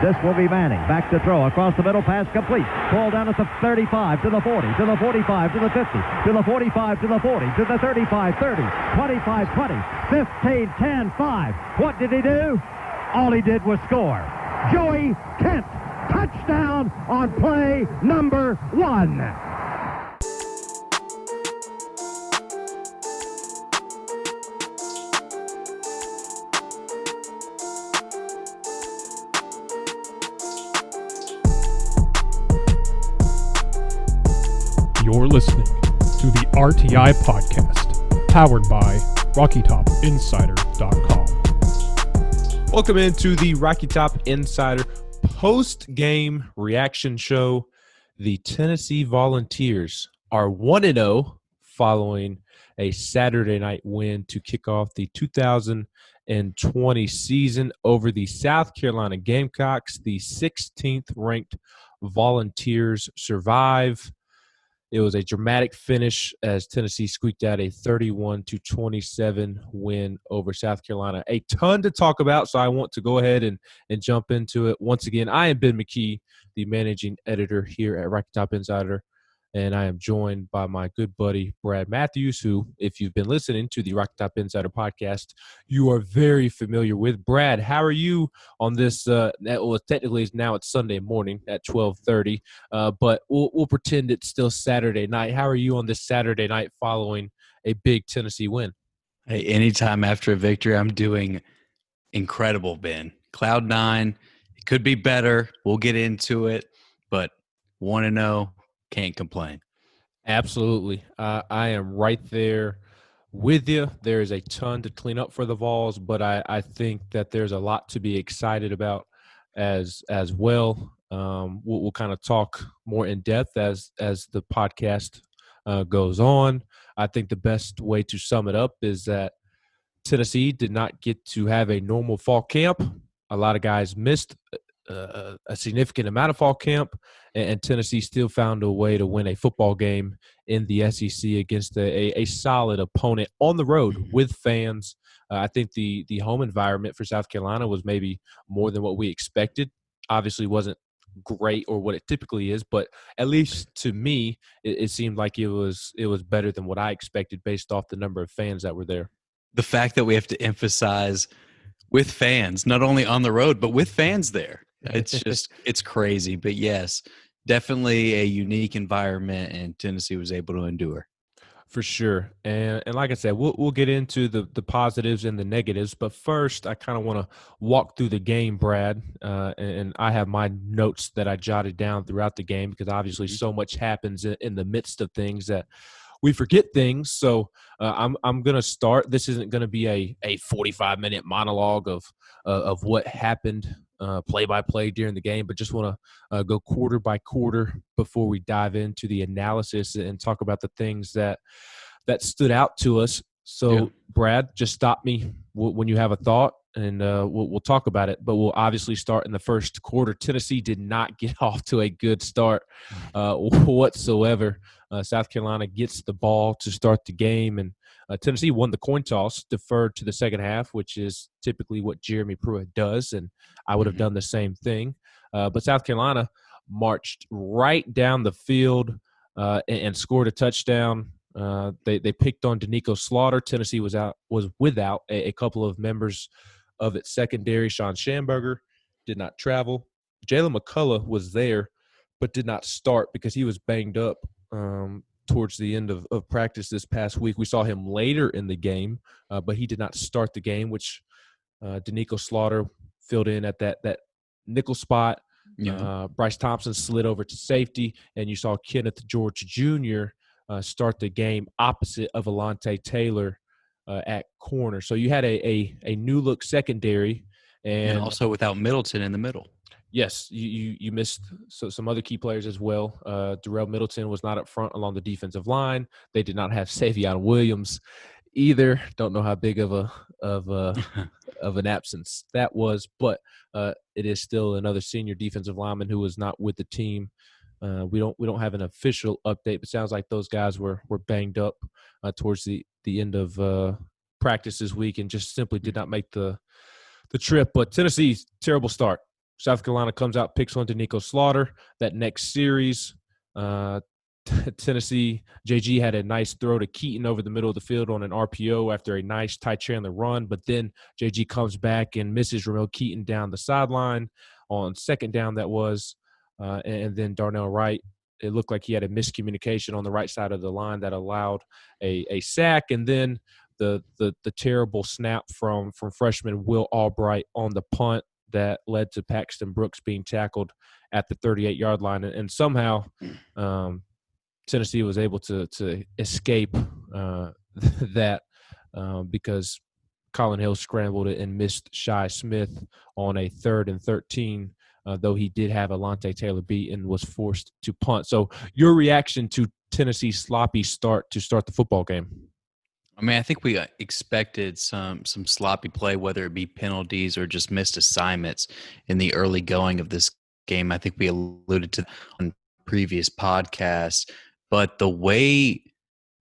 This will be Manning. Back to throw. Across the middle. Pass complete. Ball down at the 35, to the 40, to the 45, to the 50, to the 45, to the 40, to the 35, 30, 25, 20, 15, 10, 5. What did he do? All he did was score. Joey Kent. Touchdown on play number 1. You're listening to the RTI podcast, powered by RockyTopInsider.com. Welcome into the Rocky Top Insider post-game reaction show. The Tennessee Volunteers are 1-0 following a Saturday night win to kick off the 2020 season over the South Carolina Gamecocks. The 16th ranked Volunteers survive. It was a dramatic finish as Tennessee squeaked out a 31-27 win over South Carolina. A ton to talk about, so I want to go ahead and jump into it. Once again, I am Ben McKee, the managing editor here at Rocky Top Insider, and I am joined by my good buddy Brad Matthews, who, if you've been listening to the Rocky Top Insider podcast, you are very familiar with. Brad, how are you on this? Well, technically, now it's Sunday morning at 12:30, but we'll pretend it's still Saturday night. How are you on this Saturday night following a big Tennessee win? Hey, anytime after a victory, I'm doing incredible, Ben. Cloud 9, it could be better. We'll get into it, but 1-0. Can't complain. Absolutely. I am right there with you. There is a ton to clean up for the Vols, but I think that there's a lot to be excited about as well. We'll kind of talk more in depth as the podcast goes on. I think the best way to sum it up is that Tennessee did not get to have a normal fall camp. A lot of guys missed a significant amount of fall camp, and Tennessee still found a way to win a football game in the SEC against a solid opponent on the road with fans. I think the home environment for South Carolina was maybe more than what we expected. Obviously wasn't great or what it typically is, but at least to me, it seemed like it was better than what I expected based off the number of fans that were there. The fact that we have to emphasize with fans, not only on the road, but with fans there. It's crazy. But yes, definitely a unique environment, and Tennessee was able to endure. For sure. And like I said, we'll get into the positives and the negatives. But first, I kind of want to walk through the game, Brad. And I have my notes that I jotted down throughout the game because obviously so much happens in the midst of things that we forget things. So I'm going to start. This isn't going to be a 45-minute monologue of what happened play-by-play during the game, but just want to go quarter by quarter before we dive into the analysis and talk about the things that stood out to us. So, yeah. Brad, just stop me when you have a thought, and we'll talk about it. But we'll obviously start in the first quarter. Tennessee did not get off to a good start whatsoever. South Carolina gets the ball to start the game, and Tennessee won the coin toss, deferred to the second half, which is typically what Jeremy Pruitt does, and I would have done the same thing. But South Carolina marched right down the field and scored a touchdown. They picked on Danico Slaughter. Tennessee was without a couple of members of its secondary. Sean Schamberger did not travel. Jalen McCullough was there, but did not start because he was banged up towards the end of practice this past week. We saw him later in the game, but he did not start the game, which Danico Slaughter filled in at that nickel spot. Yeah. Bryce Thompson slid over to safety, and you saw Kenneth George Jr. Start the game opposite of Alontae Taylor at corner. So you had a new-look secondary. And also without Middleton in the middle. Yes, you missed some other key players as well. Darrell Middleton was not up front along the defensive line. They did not have Savion Williams either. Don't know how big of an absence that was, but it is still another senior defensive lineman who was not with the team. We don't have an official update, but sounds like those guys were banged up towards the end of practice this week and just simply did not make the trip. But Tennessee's terrible start. South Carolina comes out, picks one to Nico Slaughter. That next series, Tennessee, JG had a nice throw to Keaton over the middle of the field on an RPO after a nice Ty Chandler run, but then JG comes back and misses Ramel Keaton down the sideline on second down that was, and then Darnell Wright, it looked like he had a miscommunication on the right side of the line that allowed a sack, and then the terrible snap from freshman Will Albright on the punt that led to Paxton Brooks being tackled at the 38-yard line, and somehow Tennessee was able to escape that because Colin Hill scrambled it and missed Shi Smith on a 3rd and 13, though he did have Alontae Taylor beat and was forced to punt. So your reaction to Tennessee's sloppy start to start the football game? I mean, I think we expected some sloppy play, whether it be penalties or just missed assignments in the early going of this game. I think we alluded to on previous podcasts. But the way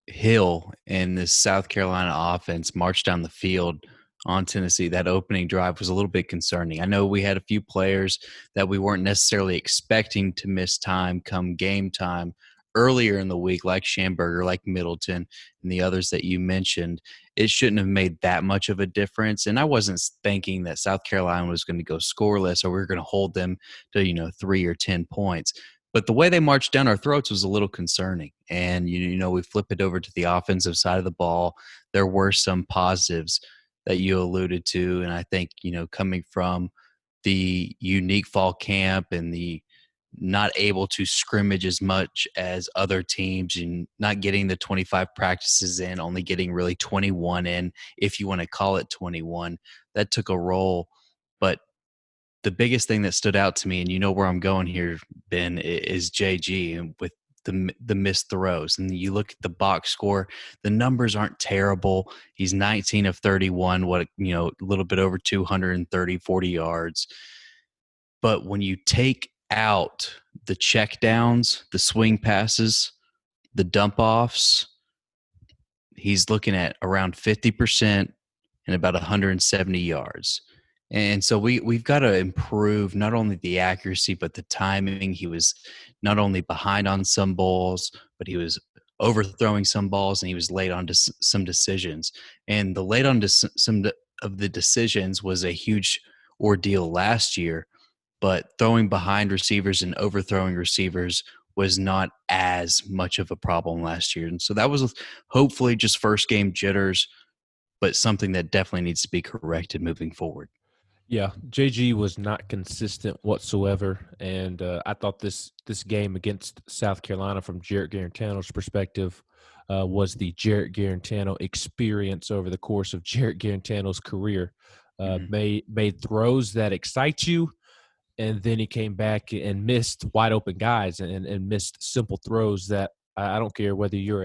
Hill and this South Carolina offense marched down the field on Tennessee, that opening drive was a little bit concerning. I know we had a few players that we weren't necessarily expecting to miss time come game time earlier in the week, like Schamberger, like Middleton, and the others that you mentioned. It shouldn't have made that much of a difference. And I wasn't thinking that South Carolina was going to go scoreless or we were going to hold them to, 3 or 10 points. But the way they marched down our throats was a little concerning. And, we flip it over to the offensive side of the ball. There were some positives that you alluded to. And I think, coming from the unique fall camp and the not able to scrimmage as much as other teams and not getting the 25 practices in, only getting really 21 in, if you want to call it 21, that took a roll. But the biggest thing that stood out to me, and you know where I'm going here, Ben, is JG and with the missed throws. And you look at the box score, the numbers aren't terrible. He's 19 of 31, a little bit over 230, 40 yards. But when you take out the check downs, the swing passes, the dump offs, he's looking at around 50% and about 170 yards. And so we've got to improve not only the accuracy, but the timing. He was not only behind on some balls, but he was overthrowing some balls, and he was late on to some decisions. And the late on to some of the decisions was a huge ordeal last year, but throwing behind receivers and overthrowing receivers was not as much of a problem last year. And so that was hopefully just first game jitters, but something that definitely needs to be corrected moving forward. Yeah, JG was not consistent whatsoever, and I thought this game against South Carolina, from Jarrett Garantano's perspective, was the Jarrett Garantano experience over the course of Jarrett Garantano's career. Made throws that excite you, and then he came back and missed wide open guys and missed simple throws that I don't care whether you're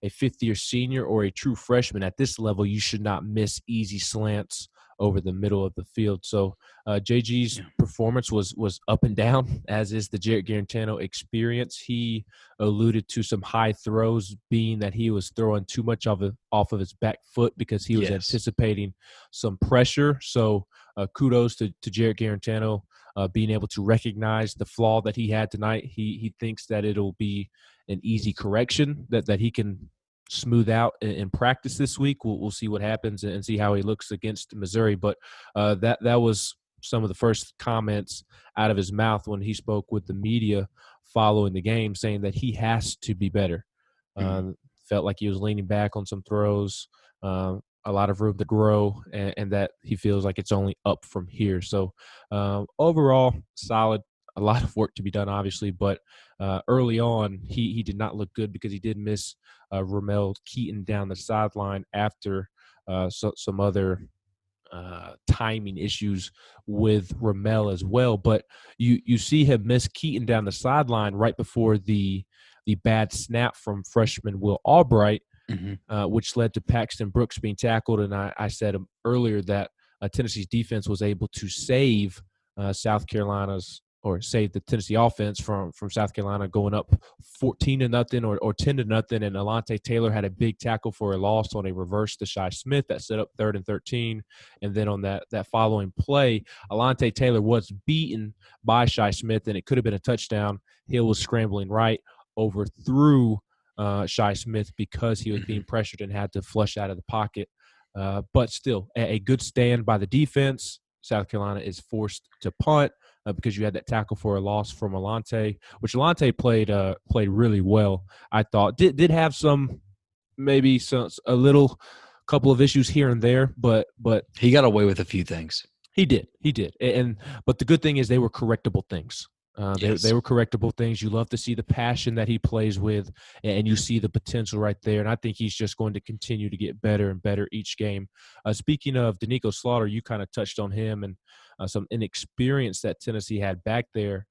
a fifth-year senior or a true freshman. At this level, you should not miss easy slants over the middle of the field. So JG's performance was up and down, as is the Jarrett Garantano experience. He alluded to some high throws being that he was throwing too much off of his back foot because he was anticipating some pressure. So kudos to Jarrett Garantano being able to recognize the flaw that he had tonight. He thinks that it'll be an easy correction that he can smooth out in practice this week. We'll see what happens and see how he looks against Missouri. But that was some of the first comments out of his mouth when he spoke with the media following the game, saying that he has to be better. Felt like he was leaning back on some throws, a lot of room to grow, and that he feels like it's only up from here. So overall, solid. A lot of work to be done, obviously, but early on, he did not look good because he did miss Ramel Keaton down the sideline after some other timing issues with Ramel as well. But you see him miss Keaton down the sideline right before the bad snap from freshman Will Albright, which led to Paxton Brooks being tackled. And I said earlier that Tennessee's defense was able to save South Carolina's or saved the Tennessee offense from South Carolina going up 14-0 or 10-0. And Alontae Taylor had a big tackle for a loss on a reverse to Shi Smith that set up 3rd and 13. And then on that following play, Alontae Taylor was beaten by Shi Smith, and it could have been a touchdown. Hill was scrambling right, overthrew Shi Smith because he was being pressured and had to flush out of the pocket. But still, a good stand by the defense. South Carolina is forced to punt because you had that tackle for a loss from Alontae, which Alontae played really well. I thought did have a little couple of issues here and there, but he got away with a few things. He did, but the good thing is they were correctable things. Yes. They were correctable things. You love to see the passion that he plays with, and you see the potential right there. And I think he's just going to continue to get better and better each game. Speaking of Danico Slaughter, you kind of touched on him and some inexperience that Tennessee had back there.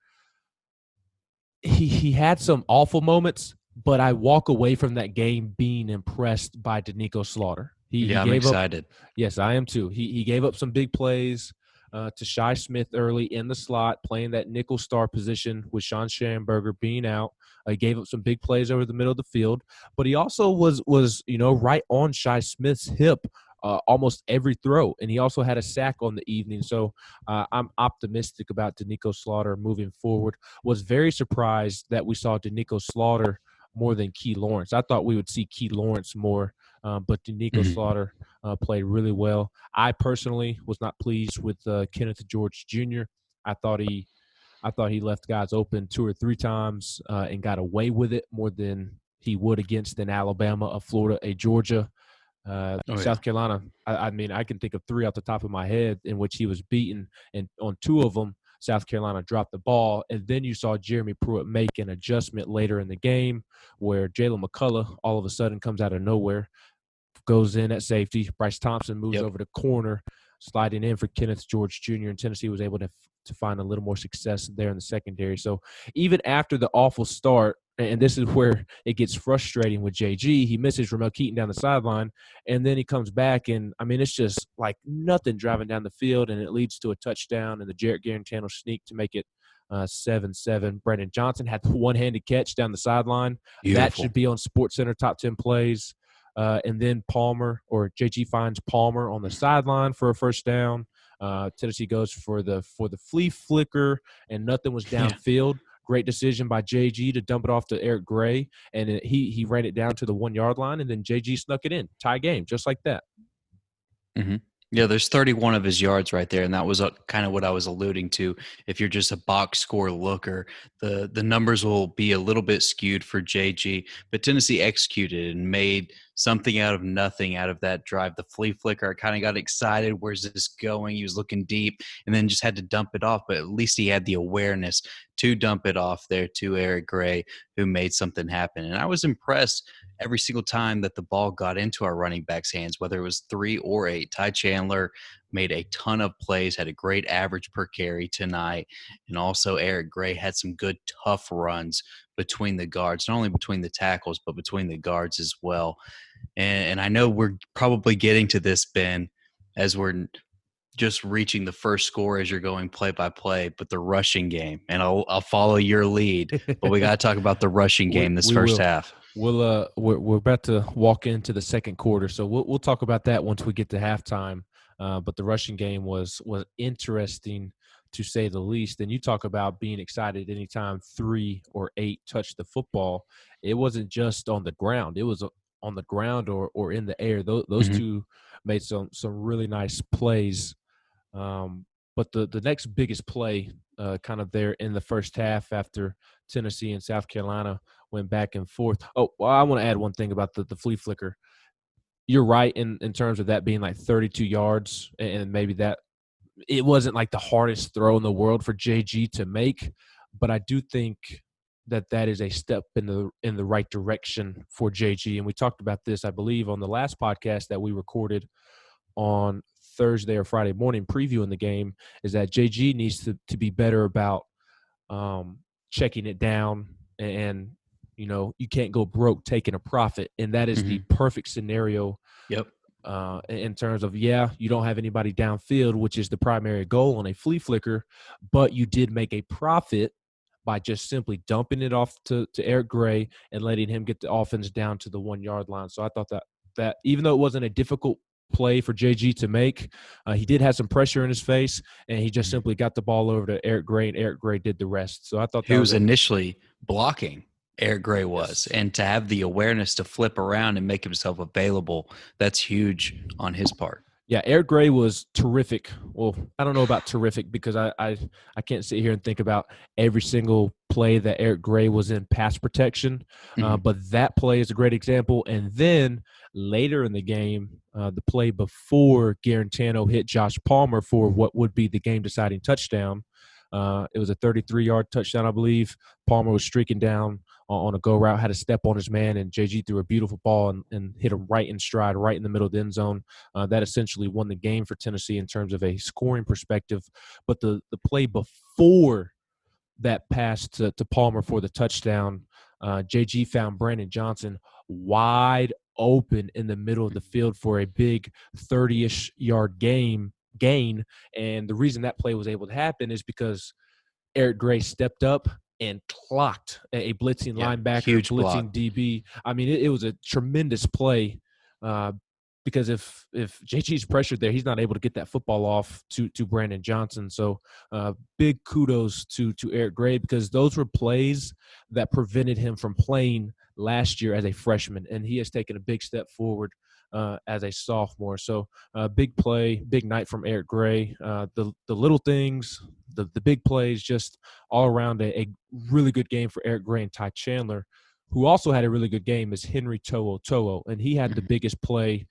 He had some awful moments, but I walk away from that game being impressed by Danico Slaughter. I'm excited. Yes, I am too. He gave up some big plays to Shi Smith early in the slot, playing that nickel star position with Sean Schamberger being out. He gave up some big plays over the middle of the field, but he also was right on Shi Smith's hip almost every throw, and he also had a sack on the evening. So I'm optimistic about Danico Slaughter moving forward. Was very surprised that we saw Danico Slaughter more than Key Lawrence. I thought we would see Key Lawrence more, but Danico Slaughter played really well. I personally was not pleased with Kenneth George Jr. I thought he left guys open 2 or 3 times and got away with it more than he would against an Alabama, a Florida, a Georgia. South Carolina, I mean, I can think of 3 off the top of my head in which he was beaten, and on 2 of them, South Carolina dropped the ball. And then you saw Jeremy Pruitt make an adjustment later in the game where Jalen McCullough all of a sudden comes out of nowhere, goes in at safety. Bryce Thompson moves over to corner, sliding in for Kenneth George Jr., and Tennessee was able to find a little more success there in the secondary. So even after the awful start, and this is where it gets frustrating with JG, he misses Ramel Keaton down the sideline, and then he comes back, and, I mean, it's just like nothing driving down the field, and it leads to a touchdown and the Jarrett Garantano sneak to make it 7-7. Brandon Johnson had the one-handed catch down the sideline. Beautiful. That should be on SportsCenter top 10 plays. And then JG finds Palmer on the sideline for a first down. Tennessee goes for the flea flicker, and nothing was downfield. Yeah. Great decision by JG to dump it off to Eric Gray, and he ran it down to the 1-yard line, and then JG snuck it in. Tie game, just like that. Mm-hmm. Yeah, there's 31 of his yards right there, and that was kind of what I was alluding to. If you're just a box score looker, the numbers will be a little bit skewed for JG, but Tennessee executed and made something out of nothing out of that drive. The flea flicker, I kind of got excited. Where's this going? He was looking deep and then just had to dump it off, but at least he had the awareness to dump it off there to Eric Gray, who made something happen. And I was impressed every single time that the ball got into our running backs' hands, whether it was 3 or 8. Ty Chandler made a ton of plays, had a great average per carry tonight. And also Eric Gray had some good, tough runs between the guards, not only between the tackles, but between the guards as well. And I know we're probably getting to this, Ben, as we're just reaching the first score as you're going play by play, but the rushing game, and I'll follow your lead, but we got to talk about the rushing game this first half. We're about to walk into the second quarter, so we'll talk about that once we get to halftime. But the rushing game was interesting, to say the least. And you talk about being excited anytime 3 or 8 touched the football. It wasn't just on the ground; it was on the ground or in the air. Those two made some really nice plays. But the next biggest play, kind of there in the first half, after Tennessee and South Carolina went back and forth. Oh, well, I want to add one thing about the flea flicker. You're right in terms of that being like 32 yards, and maybe that it wasn't like the hardest throw in the world for JG to make, but I do think that is a step in the right direction for JG. And we talked about this, I believe, on the last podcast that we recorded on Thursday or Friday morning previewing the game, is that JG needs to be better about checking it down, and you can't go broke taking a profit, and that is the perfect scenario in terms of, you don't have anybody downfield, which is the primary goal on a flea flicker, but you did make a profit by just simply dumping it off to Eric Gray and letting him get the offense down to the 1 yard line. So I thought that even though it wasn't a difficult play for JG to make, he did have some pressure in his face, and he just simply got the ball over to Eric Gray, and Eric Gray did the rest. So I thought that he was initially blocking. Eric Gray was, Yes. and to have the awareness to flip around and make himself available, that's huge on his part. Yeah, Eric Gray was terrific. Well, I don't know about terrific because I can't sit here and think about every single play that Eric Gray was in pass protection, but that play is a great example. And then later in the game, the play before Garantano hit Josh Palmer for what would be the game-deciding touchdown, it was a 33-yard touchdown, I believe. Palmer was streaking down on a go route, had a step on his man, and JG threw a beautiful ball and hit him right in stride, right in the middle of the end zone. That essentially won the game for Tennessee in terms of a scoring perspective. But the play before that pass to Palmer for the touchdown, JG found Brandon Johnson wide open in the middle of the field for a big 30-ish yard gain. And the reason that play was able to happen is because Eric Gray stepped up and clocked a blitzing linebacker, huge blitzing block. DB. I mean, it was a tremendous play because if JG's pressured there, he's not able to get that football off to Brandon Johnson. So big kudos to Eric Gray, because those were plays that prevented him from playing last year as a freshman, and he has taken a big step forward as a sophomore. So big play, big night from Eric Gray. The little things, the big plays, just all around a really good game for Eric Gray. And Ty Chandler, who also had a really good game, is Henry To'o, and he had the biggest play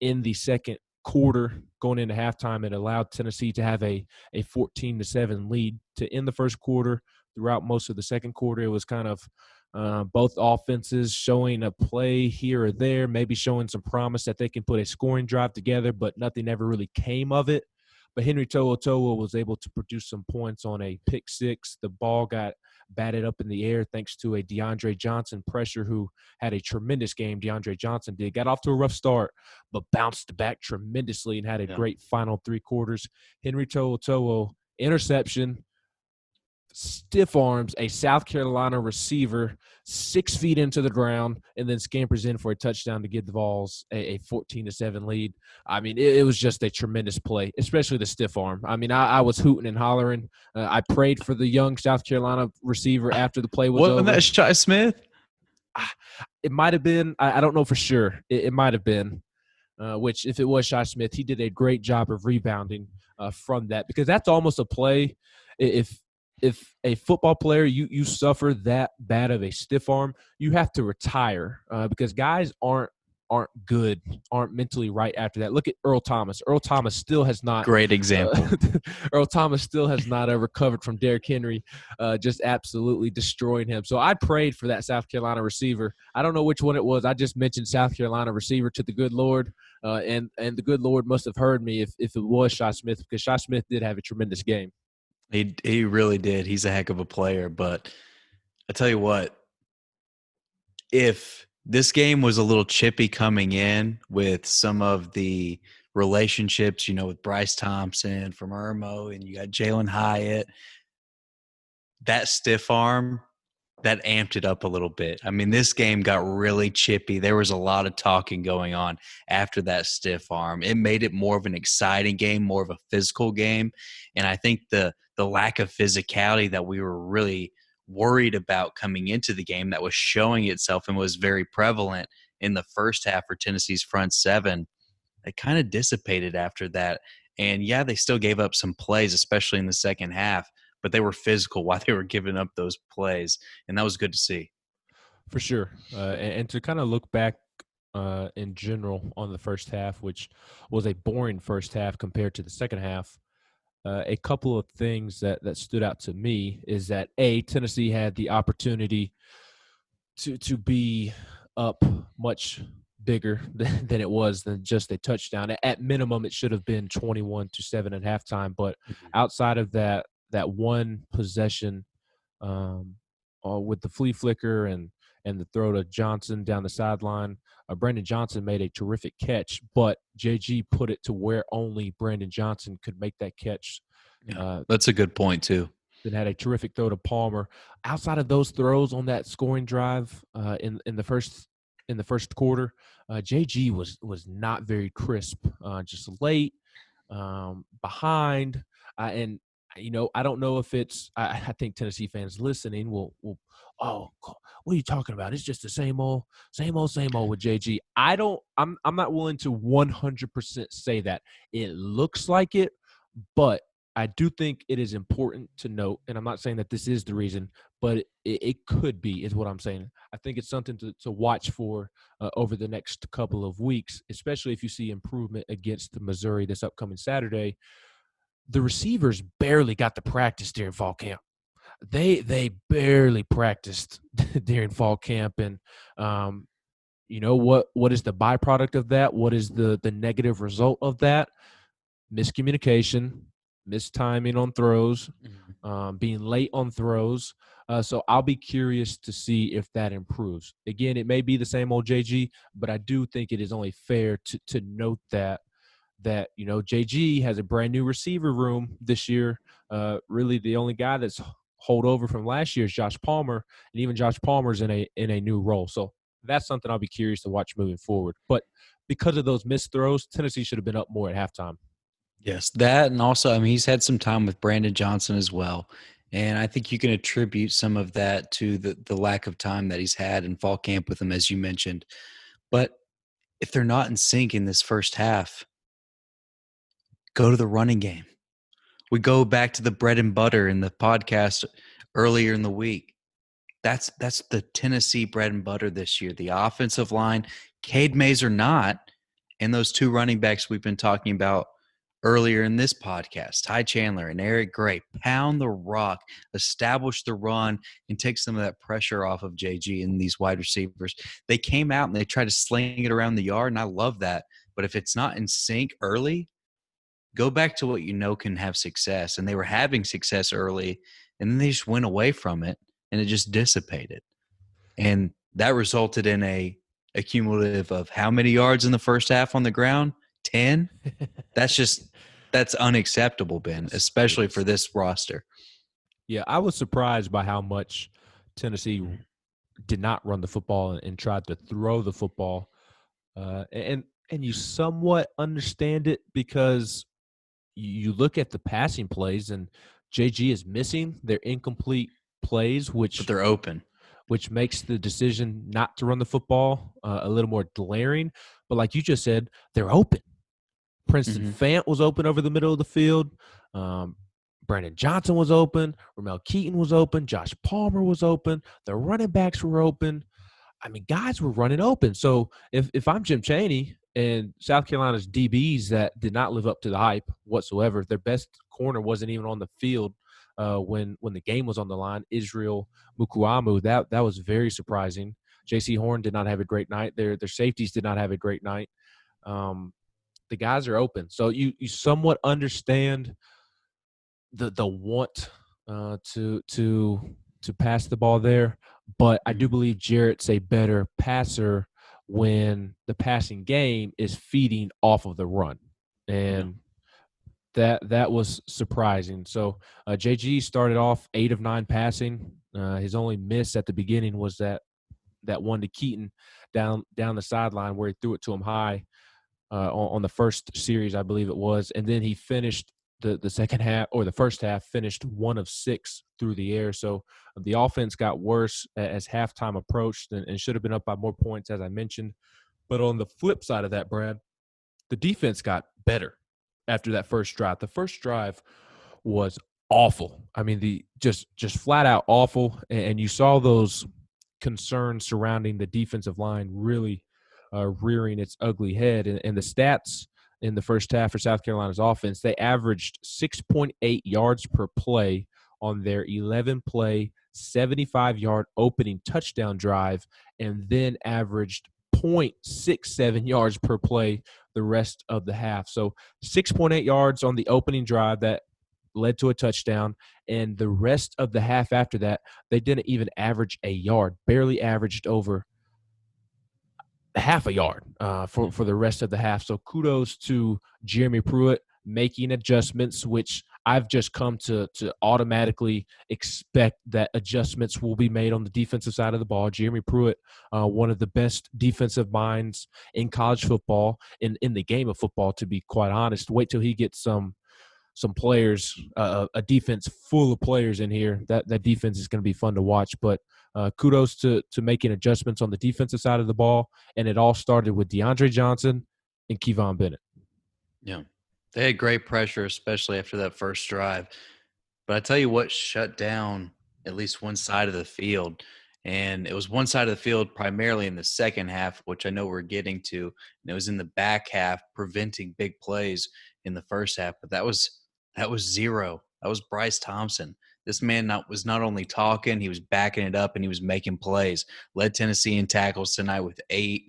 in the second quarter going into halftime. It allowed Tennessee to have a 14-7 lead to end the first quarter. Throughout most of the second quarter, it was kind of both offenses showing a play here or there, maybe showing some promise that they can put a scoring drive together, but nothing ever really came of it. But Henry To'o was able to produce some points on a pick six. The ball got batted up in the air thanks to a DeAndre Johnson pressure, who had a tremendous game. DeAndre Johnson did. Got off to a rough start, but bounced back tremendously and had a great final three quarters. Henry To'o, interception, stiff arms a South Carolina receiver 6 feet into the ground, and then scampers in for a touchdown to give the Vols a 14-7 lead. I mean, it was just a tremendous play, especially the stiff arm. I mean, I was hooting and hollering. I prayed for the young South Carolina receiver after the play was over. Wasn't that Shi Smith? It might have been. I don't know for sure. It might have been. Which, if it was Shi Smith, he did a great job of rebounding from that, because that's almost a play. If a football player, you suffer that bad of a stiff arm, you have to retire because guys aren't good, aren't mentally right after that. Look at Earl Thomas. Earl Thomas still has not – great example. Earl Thomas still has not recovered from Derrick Henry just absolutely destroying him. So I prayed for that South Carolina receiver. I don't know which one it was. I just mentioned South Carolina receiver to the good Lord, and the good Lord must have heard me if it was Shi Smith, because Shi Smith did have a tremendous game. He really did. He's a heck of a player. But I tell you what, if this game was a little chippy coming in with some of the relationships, with Bryce Thompson from Irmo, and you got Jalen Hyatt, that stiff arm, that amped it up a little bit. I mean, this game got really chippy. There was a lot of talking going on after that stiff arm. It made it more of an exciting game, more of a physical game. And I think the lack of physicality that we were really worried about coming into the game, that was showing itself and was very prevalent in the first half for Tennessee's front seven, it kind of dissipated after that. And yeah, they still gave up some plays, especially in the second half, but they were physical while they were giving up those plays, and that was good to see. For sure. And to kind of look back in general on the first half, which was a boring first half compared to the second half, a couple of things that stood out to me is that, A, Tennessee had the opportunity to be up much bigger than it was than just a touchdown. At minimum, it should have been 21-7 at halftime, but outside of that one possession with the flea flicker and and the throw to Johnson down the sideline. Brandon Johnson made a terrific catch, but JG put it to where only Brandon Johnson could make that catch. That's a good point too. Then had a terrific throw to Palmer. Outside of those throws on that scoring drive in the first quarter, JG was not very crisp. Just late, behind, and I don't know if it's. I think Tennessee fans listening will. Oh, what are you talking about? It's just the same old with JG. I'm not willing to 100% say that. It looks like it, but I do think it is important to note, and I'm not saying that this is the reason, but it could be, is what I'm saying. I think it's something to watch for over the next couple of weeks, especially if you see improvement against Missouri this upcoming Saturday. The receivers barely got to practice during fall camp. They barely practiced during fall camp, and what is the byproduct of that? What is the negative result of that? Miscommunication, mistiming on throws, being late on throws. So I'll be curious to see if that improves. Again, it may be the same old JG, but I do think it is only fair to note that JG has a brand new receiver room this year. Really, the only guy that's holdover from last year is Josh Palmer, and even Josh Palmer's in a new role. So that's something I'll be curious to watch moving forward. But because of those missed throws, Tennessee should have been up more at halftime. Yes, that, and also, he's had some time with Brandon Johnson as well. And I think you can attribute some of that to the lack of time that he's had in fall camp with him, as you mentioned. But if they're not in sync in this first half, go to the running game. We go back to the bread and butter in the podcast earlier in the week. That's the Tennessee bread and butter this year. The offensive line, Cade Mays or not, and those two running backs we've been talking about earlier in this podcast, Ty Chandler and Eric Gray, pound the rock, establish the run, and take some of that pressure off of JG and these wide receivers. They came out and they tried to sling it around the yard, and I love that. But if it's not in sync early, go back to what you know can have success. And they were having success early, and then they just went away from it, and it just dissipated. And that resulted in a cumulative of how many yards in the first half on the ground? 10? That's unacceptable, Ben, especially for this roster. Yeah, I was surprised by how much Tennessee did not run the football and tried to throw the football. And you somewhat understand it because you look at the passing plays and JG is missing. They're incomplete plays, But they're open, which makes the decision not to run the football a little more glaring. But like you just said, they're open. Princeton Fant was open over the middle of the field. Brandon Johnson was open. Ramel Keaton was open. Josh Palmer was open. The running backs were open. I mean, guys were running open. So if I'm Jim Chaney and South Carolina's DBs that did not live up to the hype whatsoever, their best corner wasn't even on the field when the game was on the line, Israel Mukuamu, that was very surprising. J.C. Horn did not have a great night. Their safeties did not have a great night. The guys are open. So you somewhat understand the want to pass the ball there. But I do believe Jarrett's a better passer when the passing game is feeding off of the run. And that was surprising. So JG started off 8 of 9 passing. His only miss at the beginning was that one to Keaton down the sideline where he threw it to him high on the first series, I believe it was. And then he finished the second half, or the first half, finished 1 of 6 through the air. So the offense got worse as halftime approached and should have been up by more points, as I mentioned. But on the flip side of that, Brad, the defense got better after that first drive. The first drive was awful. I mean, just flat out awful. And you saw those concerns surrounding the defensive line really rearing its ugly head. And the stats in the first half for South Carolina's offense, they averaged 6.8 yards per play on their 11-play, 75-yard opening touchdown drive, and then averaged 0.67 yards per play the rest of the half. So 6.8 yards on the opening drive, that led to a touchdown, and the rest of the half after that, they didn't even average a yard, barely averaged over half a yard for the rest of the half. So kudos to Jeremy Pruitt making adjustments, which I've just come to automatically expect that adjustments will be made on the defensive side of the ball. Jeremy Pruitt, one of the best defensive minds in college football, in the game of football, to be quite honest. Wait till he gets some players, a defense full of players in here. That defense is going to be fun to watch. But kudos to making adjustments on the defensive side of the ball, and it all started with DeAndre Johnson and Kevon Bennett. Yeah, they had great pressure, especially after that first drive. But I tell you what shut down at least one side of the field, and it was one side of the field primarily in the second half, which I know we're getting to, and it was in the back half preventing big plays in the first half. But that was zero. That was Bryce Thompson. This man was not only talking, he was backing it up, and he was making plays. Led Tennessee in tackles tonight with 8.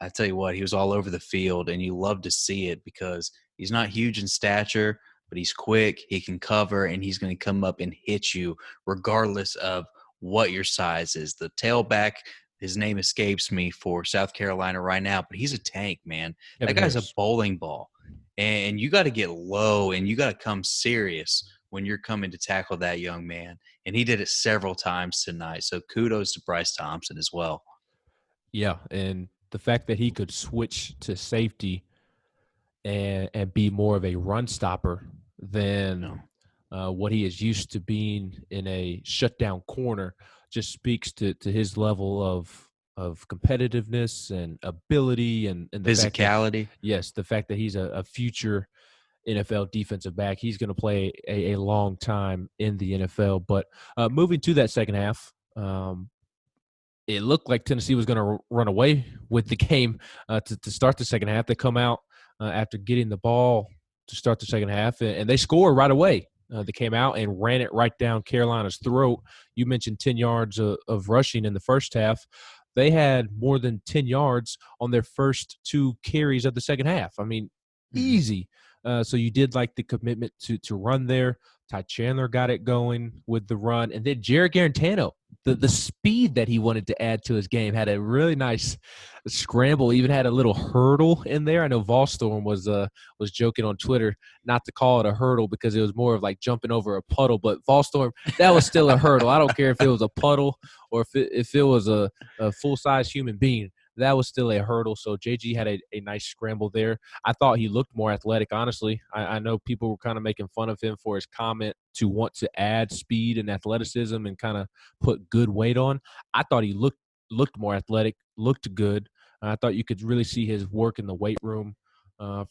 I tell you what, he was all over the field, and you love to see it because he's not huge in stature, but he's quick, he can cover, and he's going to come up and hit you regardless of what your size is. The tailback, his name escapes me for South Carolina right now, but he's a tank, man. That guy's a bowling ball. And you got to get low, and you got to come serious when you're coming to tackle that young man. And he did it several times tonight. So kudos to Bryce Thompson as well. Yeah, and the fact that he could switch to safety and be more of a run stopper than what he is used to being in a shutdown corner just speaks to his level of competitiveness and ability and the physicality. The fact that he's a future NFL defensive back. He's going to play a long time in the NFL. But moving to that second half, it looked like Tennessee was going to run away with the game to start the second half. They come out after getting the ball to start the second half, and they score right away. They came out and ran it right down Carolina's throat. You mentioned 10 yards of rushing in the first half. They had more than 10 yards on their first 2 carries of the second half. I mean, easy. So you did like the commitment to run there. Ty Chandler got it going with the run. And then Jarrett Garantano, the speed that he wanted to add to his game, had a really nice scramble, even had a little hurdle in there. I know Volstorm was joking on Twitter not to call it a hurdle because it was more of like jumping over a puddle. But Volstorm, that was still a hurdle. I don't care if it was a puddle or if it was a full-size human being. That was still a hurdle. So JG had a nice scramble there. I thought he looked more athletic, honestly. I know people were kind of making fun of him for his comment to want to add speed and athleticism and kind of put good weight on. I thought he looked more athletic, looked good. I thought you could really see his work in the weight room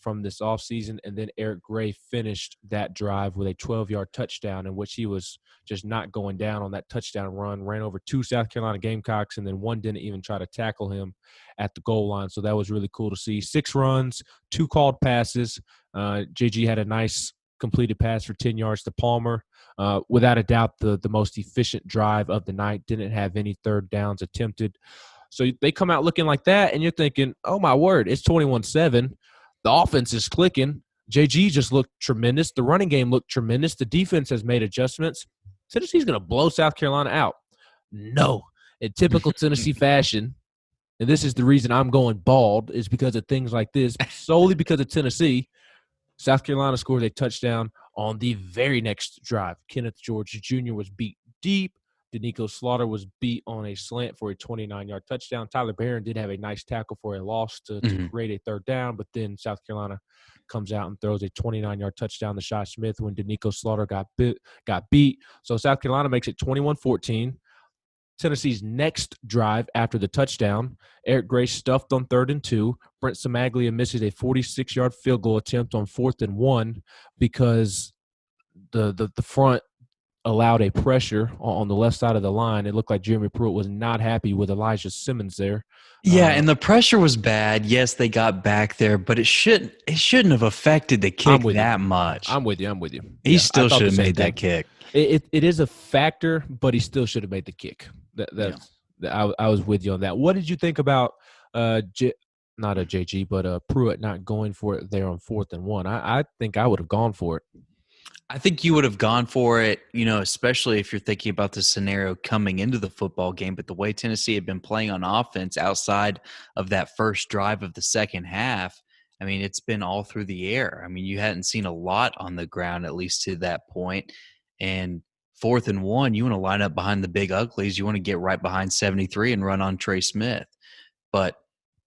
from this offseason. And then Eric Gray finished that drive with a 12-yard touchdown in which he was just not going down on that touchdown run, ran over 2 South Carolina Gamecocks, and then one didn't even try to tackle him at the goal line. So that was really cool to see. 6 runs, 2 called passes. JG had a nice completed pass for 10 yards to Palmer. Without a doubt, the most efficient drive of the night. Didn't have any third downs attempted. So they come out looking like that, and you're thinking, oh, my word, it's 21-7. The offense is clicking. JG just looked tremendous. The running game looked tremendous. The defense has made adjustments. Tennessee's going to blow South Carolina out. No. In typical Tennessee fashion, and this is the reason I'm going bald, is because of things like this, solely because of Tennessee. South Carolina scores a touchdown on the very next drive. Kenneth George Jr. was beat deep. Danico Slaughter was beat on a slant for a 29-yard touchdown. Tyler Barron did have a nice tackle for a loss to create a third down, but then South Carolina comes out and throws a 29-yard touchdown to Shi Smith when Danico Slaughter got beat. So South Carolina makes it 21-14. Tennessee's next drive after the touchdown, Eric Gray stuffed on 3rd and 2. Brent Samaglia misses a 46-yard field goal attempt on 4th and 1 because the front allowed a pressure on the left side of the line. It looked like Jeremy Pruitt was not happy with Elijah Simmons there. Yeah, and the pressure was bad. Yes, they got back there, but it shouldn't have affected the kick that much. I'm with you. He still should have made that kick. It is a factor, but he still should have made the kick. I was with you on that. What did you think about not a JG, but Pruitt not going for it there on 4th and 1? I think I would have gone for it. I think you would have gone for it, especially if you're thinking about the scenario coming into the football game. But the way Tennessee had been playing on offense outside of that first drive of the second half, I mean, it's been all through the air. I mean, you hadn't seen a lot on the ground, at least to that point. And 4th and 1, you want to line up behind the big uglies. You want to get right behind 73 and run on Trey Smith. But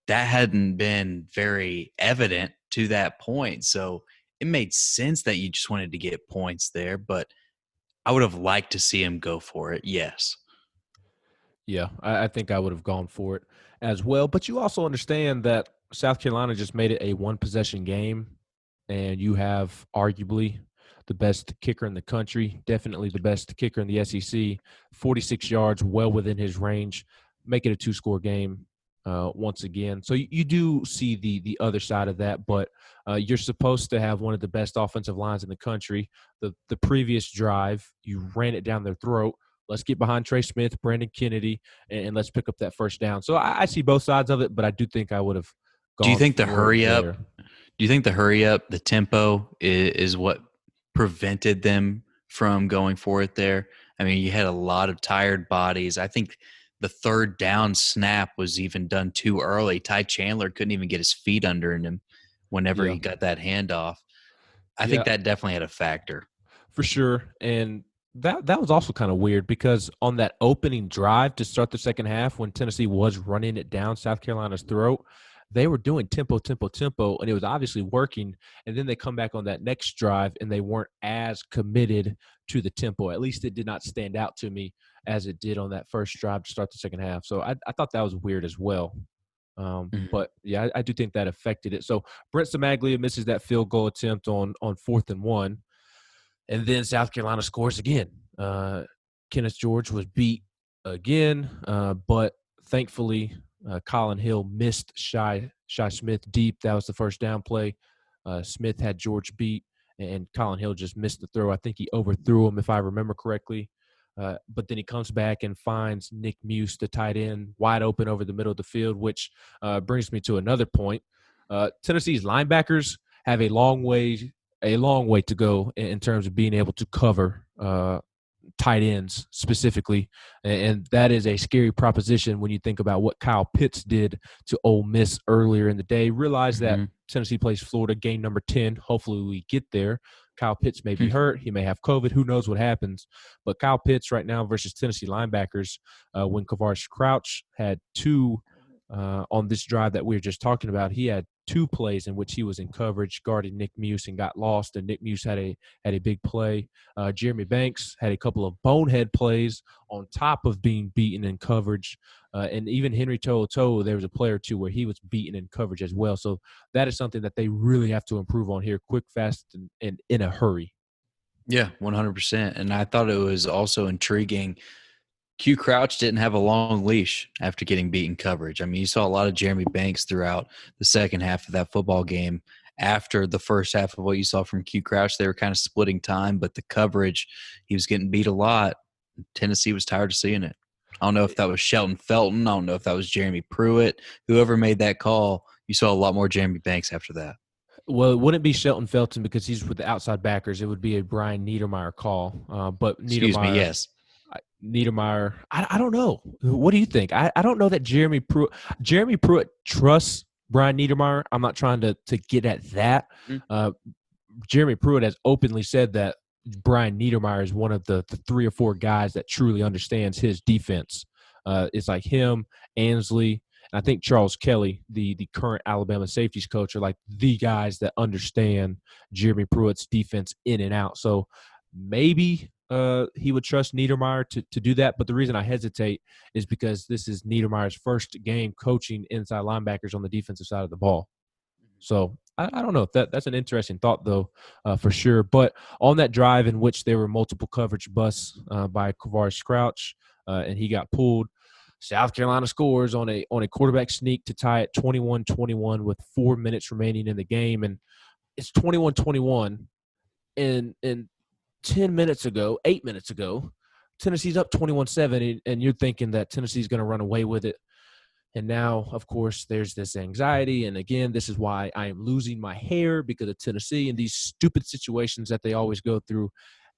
that hadn't been very evident to that point. So it made sense that you just wanted to get points there, but I would have liked to see him go for it. Yes. Yeah, I think I would have gone for it as well. But you also understand that South Carolina just made it a one-possession game, and you have arguably the best kicker in the country, definitely the best kicker in the SEC, 46 yards, well within his range, make it a two-score game once again. So you do see the other side of that, but you're supposed to have one of the best offensive lines in the country. The previous drive, you ran it down their throat. Let's get behind Trey Smith, Brandon Kennedy, and let's pick up that first down. So I see both sides of it, but I do think I would have gone. Do you think the hurry up? There. Do you think the hurry up, the tempo is what prevented them from going for it there? I mean, you had a lot of tired bodies. I think the third down snap was even done too early. Ty Chandler couldn't even get his feet under him whenever he got that handoff. I think that definitely had a factor. For sure. And that was also kind of weird because on that opening drive to start the second half when Tennessee was running it down South Carolina's throat, they were doing tempo, and it was obviously working. And then they come back on that next drive, and they weren't as committed to the tempo. At least it did not stand out to me as it did on that first drive to start the second half. So I thought that was weird as well. But, yeah, I do think that affected it. So Brent Samaglia misses that field goal attempt on 4th and 1. And then South Carolina scores again. Kenneth George was beat again, but thankfully Colin Hill missed Shy Smith deep. That was the first down play. Smith had George beat, and Colin Hill just missed the throw. I think he overthrew him, if I remember correctly. But then he comes back and finds Nick Muse, the tight end, wide open over the middle of the field, which brings me to another point. Tennessee's linebackers have a long way to go in terms of being able to cover tight ends specifically, and that is a scary proposition when you think about what Kyle Pitts did to Ole Miss earlier in the day. Realize that Tennessee plays Florida, game number 10. Hopefully we get there. Kyle Pitts may be hurt. He may have COVID. Who knows what happens? But Kyle Pitts right now versus Tennessee linebackers, when Kavarius Crouch had two on this drive that we were just talking about, he had two plays in which he was in coverage guarding Nick Muse and got lost, and Nick Muse had a big play. Jeremy Banks had a couple of bonehead plays on top of being beaten in coverage, and even Henry To'oTo'o, there was a play or two where he was beaten in coverage as well. So that is something that they really have to improve on here quick, fast, and in a hurry. Yeah, 100%. And I thought it was also intriguing. Q Crouch didn't have a long leash after getting beaten coverage. I mean, you saw a lot of Jeremy Banks throughout the second half of that football game. After the first half of what you saw from Q Crouch, they were kind of splitting time, but the coverage, he was getting beat a lot. Tennessee was tired of seeing it. I don't know if that was Shelton Felton. I don't know if that was Jeremy Pruitt. Whoever made that call, you saw a lot more Jeremy Banks after that. Well, it wouldn't be Shelton Felton because he's with the outside backers. It would be a Brian Niedermeyer call. But Niedermeyer, excuse me, yes. Niedermeyer, I don't know. What do you think? I don't know that Jeremy Pruitt trusts Brian Niedermeyer. I'm not trying to get at that. Jeremy Pruitt has openly said that Brian Niedermeyer is one of the 3 or 4 guys that truly understands his defense. It's like him, Ansley, and I think Charles Kelly, the current Alabama safeties coach, are like the guys that understand Jeremy Pruitt's defense in and out. So maybe he would trust Niedermeyer to do that. But the reason I hesitate is because this is Niedermeyer's first game coaching inside linebackers on the defensive side of the ball. So I don't know. That's an interesting thought, though, for sure. But on that drive in which there were multiple coverage busts by Kavarius Crouch, and he got pulled, South Carolina scores on a quarterback sneak to tie it 21-21 with 4 minutes remaining in the game. And it's 21-21. And 8 minutes ago, Tennessee's up 21-7, and you're thinking that Tennessee's going to run away with it. And now, of course, there's this anxiety. And again, this is why I am losing my hair, because of Tennessee and these stupid situations that they always go through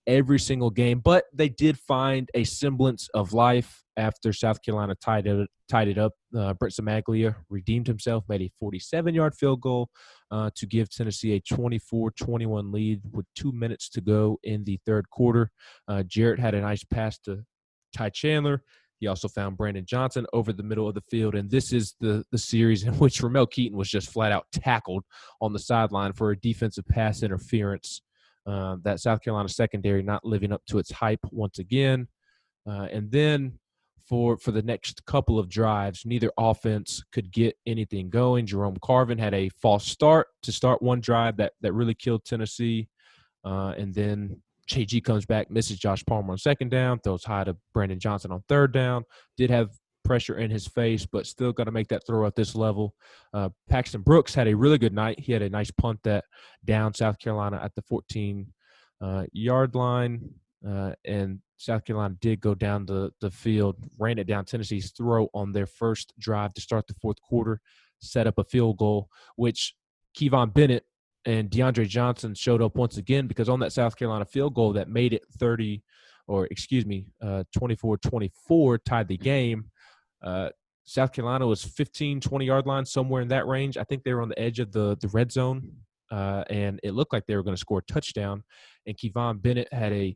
every single game. But they did find a semblance of life after South Carolina tied it up. Brett Zamaglia redeemed himself, made a 47-yard field goal to give Tennessee a 24-21 lead with 2 minutes to go in the third quarter. Jarrett had a nice pass to Ty Chandler. He also found Brandon Johnson over the middle of the field, and this is the series in which Ramel Keaton was just flat out tackled on the sideline for a defensive pass interference. That South Carolina secondary not living up to its hype once again. And then for the next couple of drives, neither offense could get anything going. Jerome Carvin had a false start to start one drive that really killed Tennessee. And then JG comes back, misses Josh Palmer on second down, throws high to Brandon Johnson on third down. Did have pressure in his face, but still got to make that throw at this level. Paxton Brooks had a really good night. He had a nice punt that down South Carolina at the 14-yard line, and South Carolina did go down the field, ran it down Tennessee's throat on their first drive to start the fourth quarter, set up a field goal, which Kevon Bennett and DeAndre Johnson showed up once again, because on that South Carolina field goal that made it 24-24, tied the game. South Carolina was 15, 20-yard line, somewhere in that range. I think they were on the edge of the red zone, and it looked like they were going to score a touchdown. And Kevon Bennett had a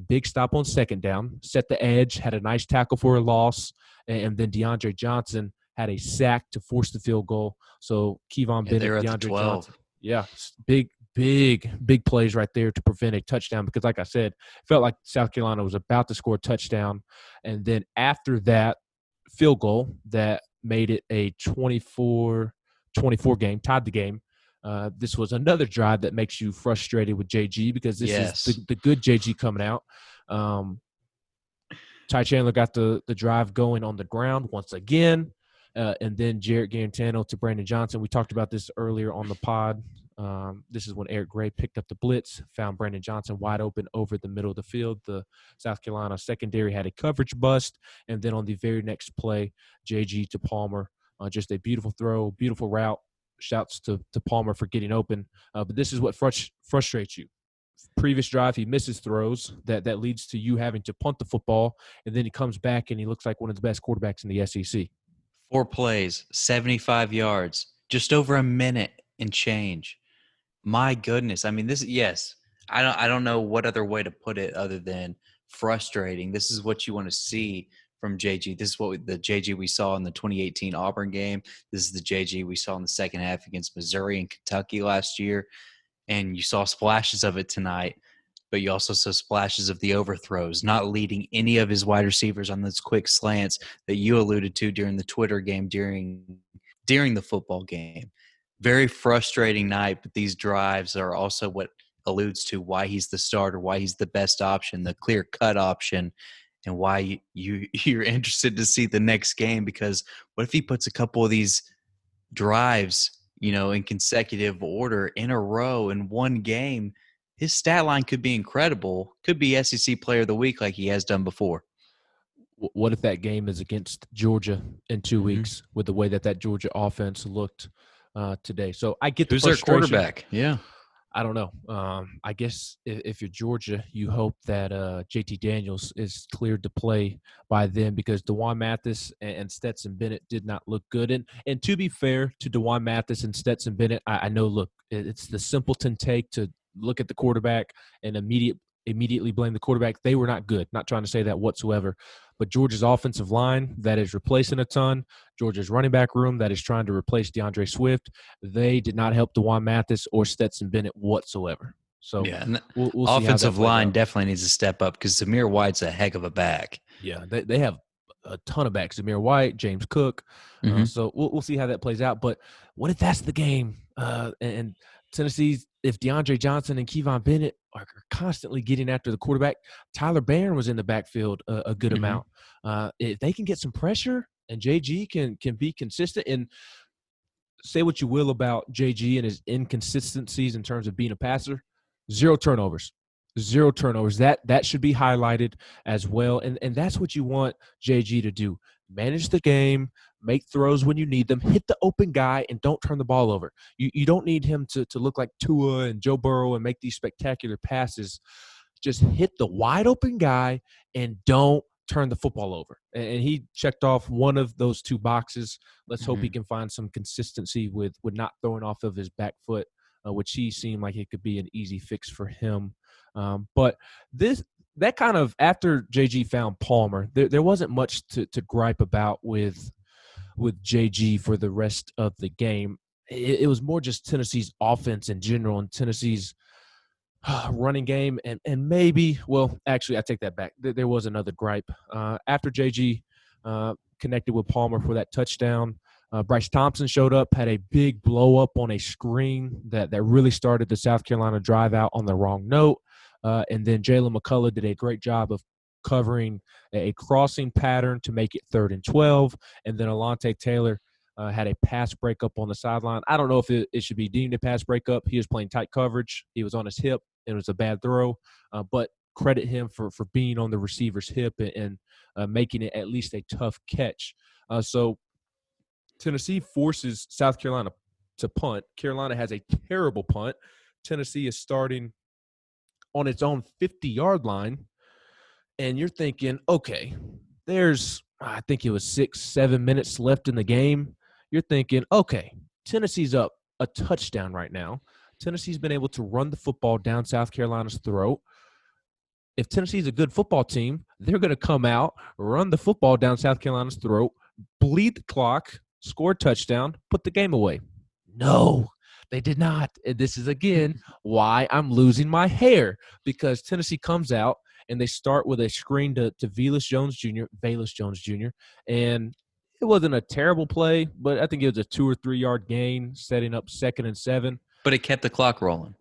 big stop on second down, set the edge, had a nice tackle for a loss, and then DeAndre Johnson had a sack to force the field goal. So Kevon Bennett, DeAndre Johnson. Yeah, big plays right there to prevent a touchdown, because like I said, it felt like South Carolina was about to score a touchdown. And then after that field goal that made it a 24-24 game, tied the game, this was another drive that makes you frustrated with JG, because this is the good JG coming out. Ty Chandler got the drive going on the ground once again. And then Jarrett Garantano to Brandon Johnson. We talked about this earlier on the pod. This is when Eric Gray picked up the blitz, found Brandon Johnson wide open over the middle of the field. The South Carolina secondary had a coverage bust. And then on the very next play, JG to Palmer. Just a beautiful throw, beautiful route. Shouts to Palmer for getting open. But this is what frustrates you. Previous drive, he misses throws that leads to you having to punt the football. And then he comes back and he looks like one of the best quarterbacks in the SEC. 4 plays, 75 yards, just over a minute and change. My goodness. I mean, I don't know what other way to put it other than frustrating. This is what you want to see from JG. This is what the JG we saw in the 2018 Auburn game. This is the JG we saw in the second half against Missouri and Kentucky last year. And you saw splashes of it tonight, but you also saw splashes of the overthrows, not leading any of his wide receivers on those quick slants that you alluded to during the Twitter game during the football game. Very frustrating night, but these drives are also what alludes to why he's the starter, why he's the best option, the clear-cut option, and why you're interested to see the next game, because what if he puts a couple of these drives, in consecutive order in a row in one game? His stat line could be incredible, could be SEC Player of the Week like he has done before. What if that game is against Georgia in 2 weeks with the way that Georgia offense looked today? So I get the Who's their frustration. quarterback? Yeah. I don't know. I guess if you're Georgia, you hope that JT Daniels is cleared to play by then, because DeJuan Mathis and Stetson Bennett did not look good. And to be fair to DeJuan Mathis and Stetson Bennett, I know, look, it's the simpleton take to look at the quarterback and immediately blame the quarterback. They were not good. Not trying to say that whatsoever. But Georgia's offensive line that is replacing a ton, Georgia's running back room that is trying to replace DeAndre Swift, they did not help DeJuan Mathis or Stetson Bennett whatsoever. So yeah, and we'll see offensive line definitely needs to step up, because Zamir White's a heck of a back. Yeah, they have a ton of backs. Zamir White, James Cook. So we'll see how that plays out. But what if that's the game? And Tennessee's, if DeAndre Johnson and Kevon Bennett are constantly getting after the quarterback, Tyler Barron was in the backfield a good amount. If they can get some pressure and JG can be consistent, and say what you will about JG and his inconsistencies in terms of being a passer, 0 turnovers. 0 turnovers. That should be highlighted as well. And that's what you want JG to do. manage the game, make throws when you need them, hit the open guy, and don't turn the ball over. You don't need him to look like Tua and Joe Burrow and make these spectacular passes. Just hit the wide open guy and don't turn the football over. And he checked off one of those two boxes. Let's hope he can find some consistency with not throwing off of his back foot, which he seemed like it could be an easy fix for him. But that kind of, after JG found Palmer, there wasn't much to gripe about with JG for the rest of the game. It was more just Tennessee's offense in general and Tennessee's running game, and maybe, well, actually, I take that back. There was another gripe. After JG connected with Palmer for that touchdown, Bryce Thompson showed up, had a big blow-up on a screen that really started the South Carolina drive out on the wrong note. And then Jalen McCullough did a great job of covering a crossing pattern to make it 3rd and 12. And then Alontae Taylor had a pass breakup on the sideline. I don't know if it should be deemed a pass breakup. He was playing tight coverage. He was on his hip. It was a bad throw. But credit him for being on the receiver's hip and making it at least a tough catch. So Tennessee forces South Carolina to punt. Carolina has a terrible punt. Tennessee is starting on its own 50-yard line. And you're thinking, okay, there's, I think it was 6-7 minutes left in the game. You're thinking, okay, Tennessee's up a touchdown right now. Tennessee's been able to run the football down South Carolina's throat. If Tennessee's a good football team, they're going to come out, run the football down South Carolina's throat, bleed the clock, score a touchdown, put the game away. No, they did not. And this is, again, why I'm losing my hair, because Tennessee comes out and they start with a screen to Velus Jones Jr., and it wasn't a terrible play, but I think it was a 2 or 3 yard gain, setting up 2nd and 7. But it kept the clock rolling.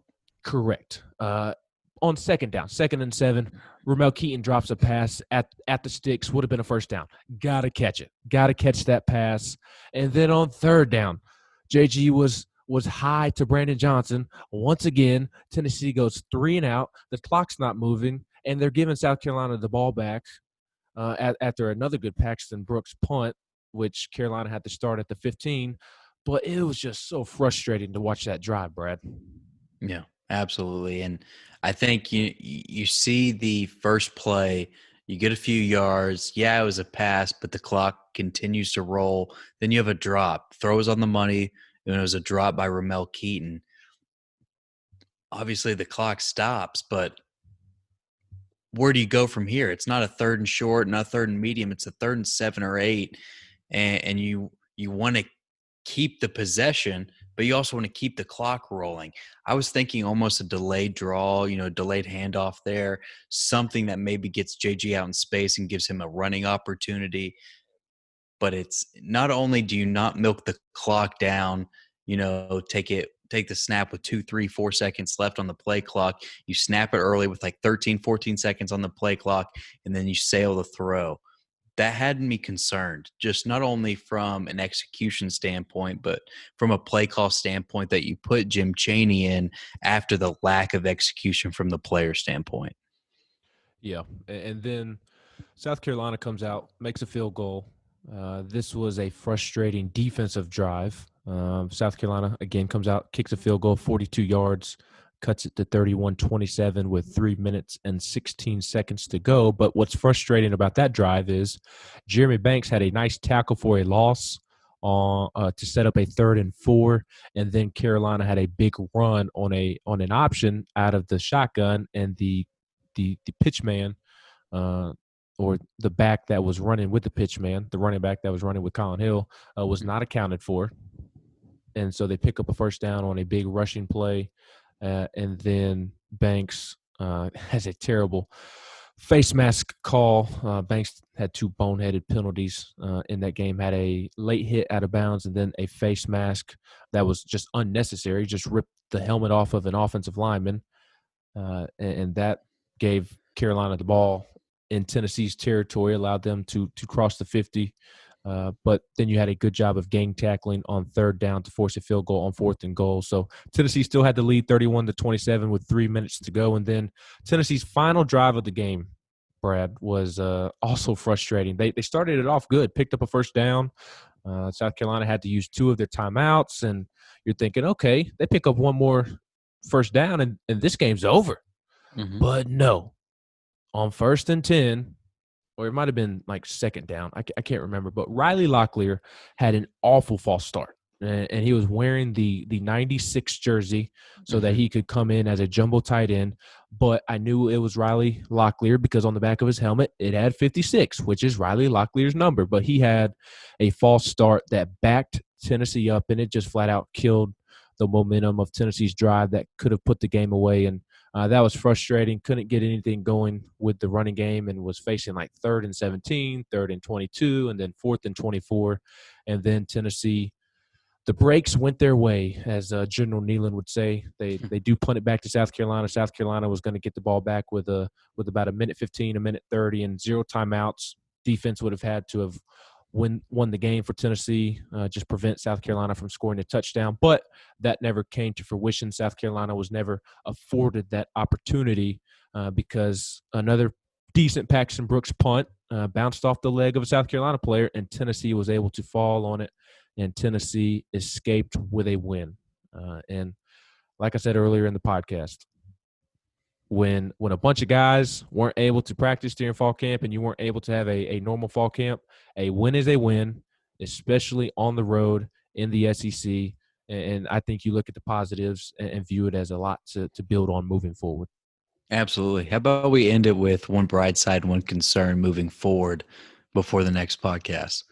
Correct. On 2nd down, 2nd and 7, Ramel Keaton drops a pass at the sticks, would have been a 1st down. Got to catch it. Got to catch that pass. And then on 3rd down, JG was high to Brandon Johnson. Once again, Tennessee goes 3 and out. The clock's not moving, and they're giving South Carolina the ball back after another good Paxton Brooks punt, which Carolina had to start at the 15. But it was just so frustrating to watch that drive, Brad. Yeah, absolutely. And I think you see the first play, you get a few yards. Yeah, it was a pass, but the clock continues to roll. Then you have a drop. Throws on the money, and it was a drop by Ramel Keaton. Obviously, the clock stops, but where do you go from here? It's not a 3rd and short, not a 3rd and medium. It's a 3rd and 7 or 8, and you want to keep the possession, but you also want to keep the clock rolling. I was thinking almost a delayed draw, delayed handoff there, something that maybe gets JG out in space and gives him a running opportunity. But it's not only do you not milk the clock down, take the snap with 2, 3, 4 seconds left on the play clock. You snap it early with like 13, 14 seconds on the play clock, and then you sail the throw. That had me concerned, just not only from an execution standpoint, but from a play call standpoint that you put Jim Chaney in after the lack of execution from the player standpoint. Yeah, and then South Carolina comes out, makes a field goal. This was a frustrating defensive drive. South Carolina, again, comes out, kicks a field goal, 42 yards, cuts it to 31-27 with 3 minutes and 16 seconds to go. But what's frustrating about that drive is Jeremy Banks had a nice tackle for a loss to set up a 3rd and 4, and then Carolina had a big run on an option out of the shotgun, and the pitch man or the back that was running with the pitch man, the running back that was running with Colin Hill, was not accounted for. And so they pick up a 1st down on a big rushing play. And then Banks has a terrible face mask call. Banks had 2 boneheaded penalties in that game, had a late hit out of bounds and then a face mask that was just unnecessary, just ripped the helmet off of an offensive lineman. And that gave Carolina the ball in Tennessee's territory, allowed them to cross the 50. But then you had a good job of gang tackling on 3rd down to force a field goal on 4th and goal. So Tennessee still had the lead 31-27 with 3 minutes to go. And then Tennessee's final drive of the game Brad, was also frustrating. They started it off good, picked up a first down. South Carolina had to use 2 of their timeouts, and you're thinking, okay, they pick up one more first down, and this game's over. Mm-hmm. But no, on 1st and 10, or it might have been like 2nd down. I can't remember. But Riley Locklear had an awful false start. And he was wearing the 96 jersey so that he could come in as a jumbo tight end. But I knew it was Riley Locklear because on the back of his helmet, it had 56, which is Riley Locklear's number. But he had a false start that backed Tennessee up, and it just flat out killed the momentum of Tennessee's drive that could have put the game away. And that was frustrating. Couldn't get anything going with the running game and was facing like 3rd and 17, 3rd and 22, and then 4th and 24. And then Tennessee, the breaks went their way, as General Nealon would say. They do punt it back to South Carolina. South Carolina was going to get the ball back with about a minute 15, a minute 30, and 0 timeouts. Defense would have had to have won the game for Tennessee, just prevent South Carolina from scoring a touchdown. But that never came to fruition. South Carolina was never afforded that opportunity because another decent Paxton Brooks punt bounced off the leg of a South Carolina player, and Tennessee was able to fall on it. And Tennessee escaped with a win. And like I said earlier in the podcast, when a bunch of guys weren't able to practice during fall camp and you weren't able to have a normal fall camp, a win is a win, especially on the road in the SEC. And I think you look at the positives and view it as a lot to build on moving forward. Absolutely. How about we end it with one bright side, one concern moving forward before the next podcast?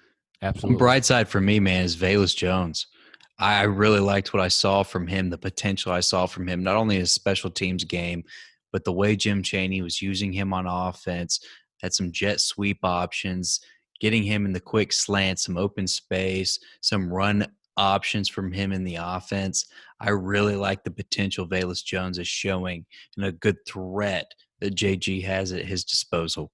Absolutely. One bright side for me, man, is Velus Jones. I really liked what I saw from him, the potential I saw from him, not only his special teams game, but the way Jim Chaney was using him on offense, had some jet sweep options, getting him in the quick slant, some open space, some run options from him in the offense. I really like the potential Velus Jones is showing and a good threat that JG has at his disposal.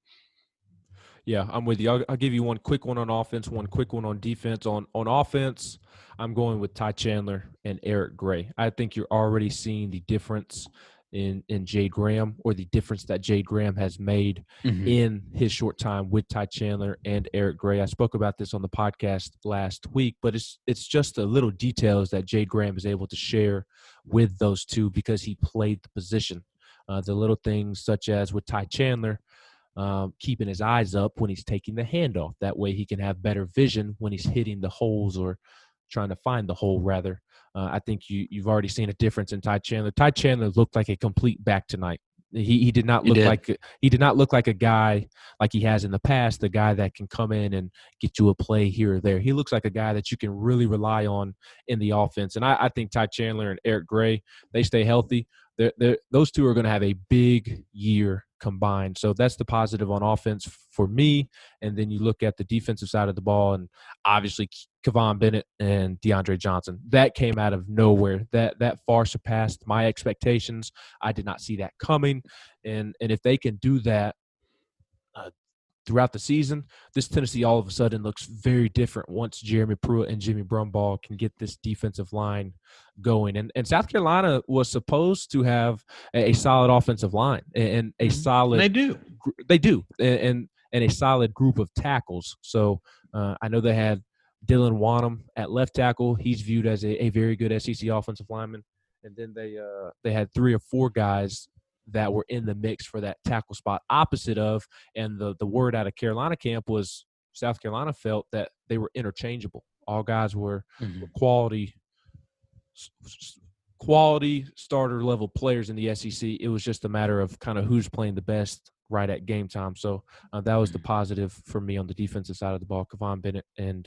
Yeah, I'm with you. I'll give you one quick one on offense, one quick one on defense. On offense, I'm going with Ty Chandler and Eric Gray. I think you're already seeing the difference in Jade Graham, or the difference that Jade Graham has made in his short time with Ty Chandler and Eric Gray. I spoke about this on the podcast last week, but it's just the little details that Jade Graham is able to share with those two because he played the position. The little things such as with Ty Chandler, keeping his eyes up when he's taking the handoff. That way he can have better vision when he's hitting the holes or trying to find the hole, rather. I think you've already seen a difference in Ty Chandler. Ty Chandler looked like a complete back tonight. He did not look like a guy like he has in the past, the guy that can come in and get you a play here or there. He looks like a guy that you can really rely on in the offense. And I think Ty Chandler and Eric Gray, they stay healthy. Those two are going to have a big year combined. So that's the positive on offense for me. And then you look at the defensive side of the ball, and obviously Kevon Bennett and DeAndre Johnson. That came out of nowhere. That far surpassed my expectations. I did not see that coming. And if they can do that throughout the season, this Tennessee all of a sudden looks very different once Jeremy Pruitt and Jimmy Brumbaugh can get this defensive line going. And South Carolina was supposed to have a solid offensive line and a solid – They do. And a solid group of tackles. So I know they had Dylan Wanham at left tackle. He's viewed as a very good SEC offensive lineman. And then they had 3 or 4 guys that were in the mix for that tackle spot opposite of, and the word out of Carolina camp was South Carolina felt that they were interchangeable. All guys were quality starter level players in the SEC. It was just a matter of kind of who's playing the best right at game time. So that was the positive for me on the defensive side of the ball, Kevon Bennett and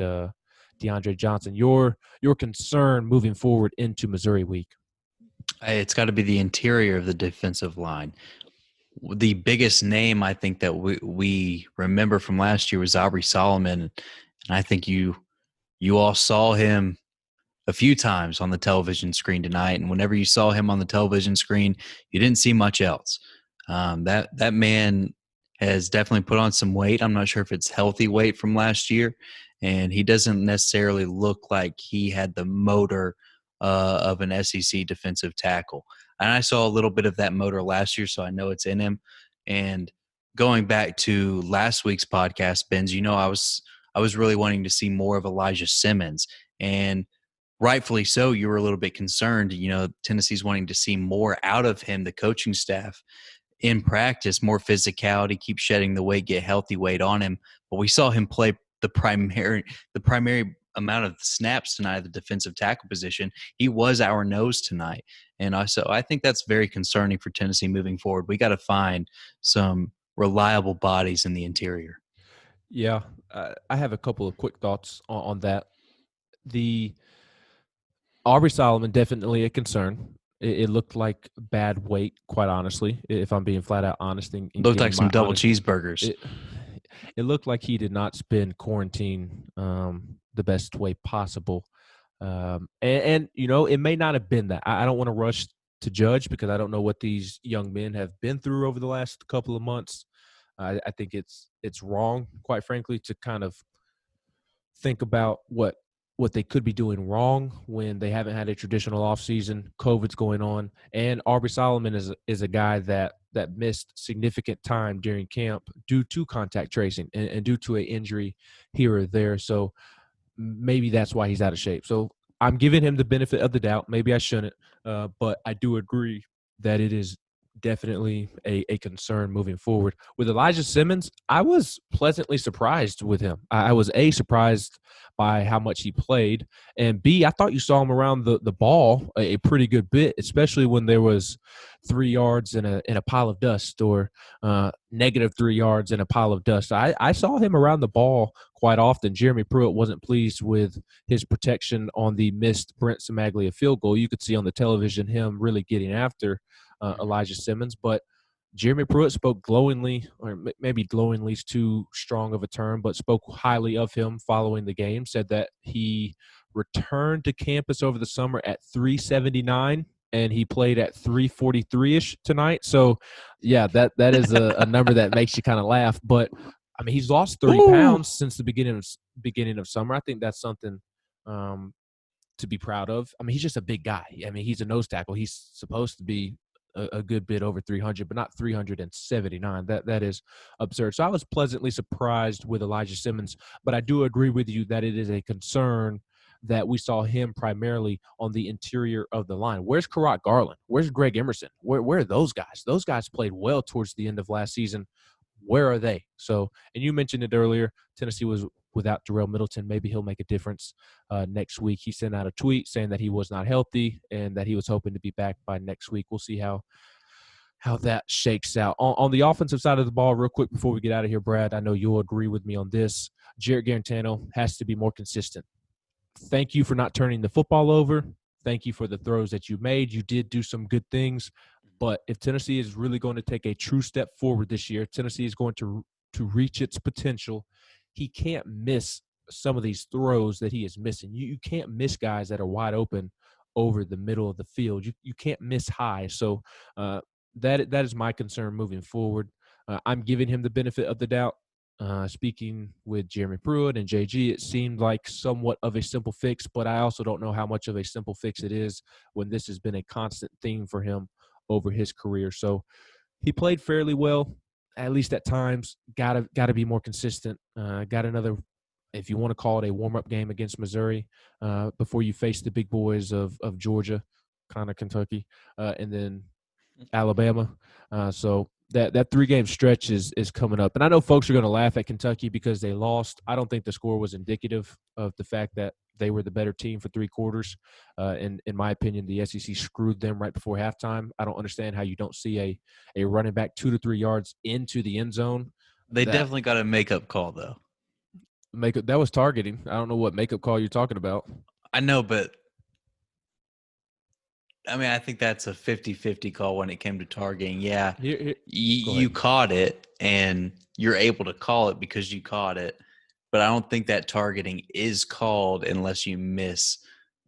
DeAndre Johnson. Your concern moving forward into Missouri week? It's got to be the interior of the defensive line. The biggest name I think that we remember from last year was Aubrey Solomon, and I think you all saw him a few times on the television screen tonight. And whenever you saw him on the television screen, you didn't see much else. That man has definitely put on some weight. I'm not sure if it's healthy weight from last year, and he doesn't necessarily look like he had the motor of an SEC defensive tackle. And I saw a little bit of that motor last year, so I know it's in him. And going back to last week's podcast, Benz, I was really wanting to see more of Elijah Simmons, and rightfully so. You were a little bit concerned. Tennessee's wanting to see more out of him, the coaching staff, in practice, more physicality, keep shedding the weight, get healthy weight on him. But we saw him play the primary amount of snaps tonight at the defensive tackle position. He was our nose tonight. And so I think that's very concerning for Tennessee moving forward. We got to find some reliable bodies in the interior. Yeah, I have a couple of quick thoughts on that. The Aubrey Solomon, definitely a concern. It looked like bad weight, quite honestly, if I'm being flat out honest. Looked like some double cheeseburgers. It looked like he did not spend quarantine the best way possible. And it may not have been that. I don't want to rush to judge because I don't know what these young men have been through over the last couple of months. I think it's wrong, quite frankly, to kind of think about what they could be doing wrong when they haven't had a traditional offseason. COVID's going on, and Aubrey Solomon is a guy that missed significant time during camp due to contact tracing and due to an injury here or there. So maybe that's why he's out of shape. So I'm giving him the benefit of the doubt. Maybe I shouldn't, but I do agree that it is definitely a concern moving forward. With Elijah Simmons, I was pleasantly surprised with him. I was surprised by how much he played, and B, I thought you saw him around the ball a pretty good bit, especially when there was 3 yards in a pile of dust or negative 3 yards in a pile of dust. I saw him around the ball quite often. Jeremy Pruitt wasn't pleased with his protection on the missed Brent Samaglia field goal. You could see on the television him really getting after Elijah Simmons, but Jeremy Pruitt spoke glowingly, or maybe glowingly is too strong of a term, but spoke highly of him following the game, said that he returned to campus over the summer at 379 and he played at 343-ish tonight. So, yeah, that is a number that makes you kind of laugh. But, I mean, he's lost 30 pounds since the beginning of summer. I think that's something to be proud of. I mean, he's just a big guy. I mean, he's a nose tackle. He's supposed to be a good bit over 300, but not 379. That is absurd. So I was pleasantly surprised with Elijah Simmons, but I do agree with you that it is a concern that we saw him primarily on the interior of the line. Where's Karat Garland? Where's Greg Emerson? Where are those guys? Those guys played well towards the end of last season. Where are they? So, and you mentioned it earlier, Tennessee was without Darrell Middleton. Maybe he'll make a difference next week. He sent out a tweet saying that he was not healthy and that he was hoping to be back by next week. We'll see how that shakes out. On the offensive side of the ball, real quick before we get out of here, Brad, I know you'll agree with me on this. Jarrett Garantano has to be more consistent. Thank you for not turning the football over. Thank you for the throws that you made. You did do some good things. But if Tennessee is really going to take a true step forward this year, Tennessee is going to reach its potential. He can't miss some of these throws that he is missing. You can't miss guys that are wide open over the middle of the field. You can't miss high. So that is my concern moving forward. I'm giving him the benefit of the doubt. Speaking with Jeremy Pruitt and JG, it seemed like somewhat of a simple fix, but I also don't know how much of a simple fix it is when this has been a constant theme for him over his career. So he played fairly well, at least at times. Got to be more consistent. Got another, if you want to call it a warm-up game against Missouri, before you face the big boys of Georgia, kind of Kentucky, and then Alabama. So that 3-game stretch is coming up. And I know folks are going to laugh at Kentucky because they lost. I don't think the score was indicative of the fact that they were the better team for 3 quarters. In my opinion, the SEC screwed them right before halftime. I don't understand how you don't see a running back 2 to 3 yards into the end zone. They definitely got a makeup call, though. That was targeting. I don't know what makeup call you're talking about. I know, but I mean, I think that's a 50-50 call when it came to targeting. Yeah, you caught it, and you're able to call it because you caught it. But I don't think that targeting is called unless you miss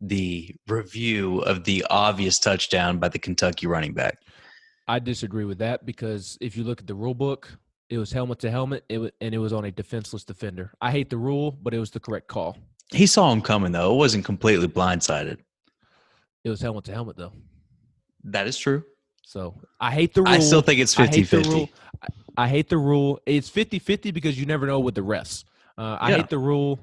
the review of the obvious touchdown by the Kentucky running back. I disagree with that because if you look at the rule book, it was helmet to helmet, and it was on a defenseless defender. I hate the rule, but it was the correct call. He saw him coming, though. It wasn't completely blindsided. It was helmet to helmet, though. That is true. So I hate the rule. I still think it's 50-50. I hate the rule. It's 50-50 because you never know with the refs. I hate the rule.